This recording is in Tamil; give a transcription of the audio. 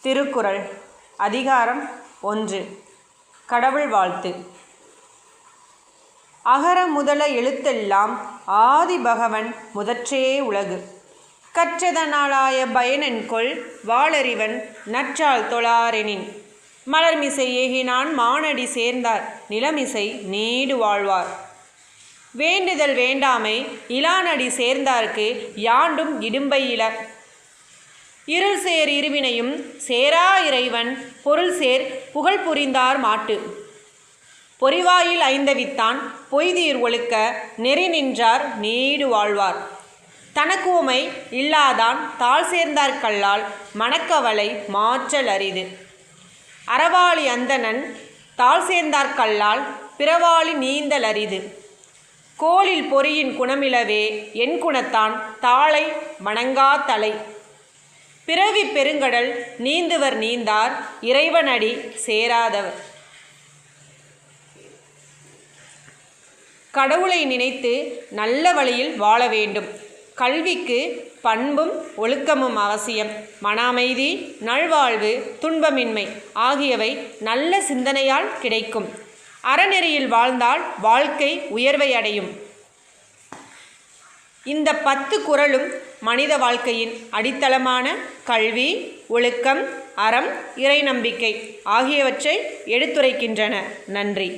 திருக்குறள் அதிகாரம் 1 கடவுள் வாழ்த்து. அகர முதல எழுத்தெல்லாம் ஆதி பகவன் முதற்றே உலகு. கற்றதனாலாய பயனென்கொள் வாளறிவன் நற்றால் தொழாரெனின். மலர்மிசை ஏகினான் மானடி சேர்ந்தார் நிலமிசை நீடு வாழ்வார். வேண்டுதல் வேண்டாமை இலானடி சேர்ந்தார்க்கு யாண்டும் இடும்பை இல. இருள் சேர் இருவினையும் சேரா இறைவன் பொருள் சேர் புகழ் புரிந்தார் மாட்டு. பொறிவாயில் ஐந்தவித்தான் பொய்தீர் ஒழுக்க நெறி நின்றார் நீடு வாழ்வார். தனக்குவமை இல்லாதான் தாழ் சேர்ந்தார் கல்லால் மணக்கவலை மாற்றல் அரிது. அறவாளி அந்தணன் தாழ் சேர்ந்தார் கல்லால் பிறவாளி நீந்தல் அரிது. கோலில் பொறியின் குணமிலவே என் குணத்தான் தாளை வணங்கா தலை. பிறவி பெருங்கடல் நீந்துவர் நீந்தார் இறைவனடி சேராதவர். கடவுளை நினைத்து நல்ல வழியில் வாழ வேண்டும். கல்விக்கு பண்பும் ஒழுக்கமும் அவசியம். மன அமைதி, நல்வாழ்வு, துன்பமின்மை ஆகியவை நல்ல சிந்தனையால் கிடைக்கும். அறநெறியில் வாழ்ந்தால் வாழ்க்கை உயர்வை அடையும். இந்த 10 குறளும் மனித வாழ்க்கையின் அடித்தளமான கல்வி, ஒழுக்கம், அறம், இறை நம்பிக்கை ஆகியவற்றை எடுத்துரைக்கின்றன. நன்றி.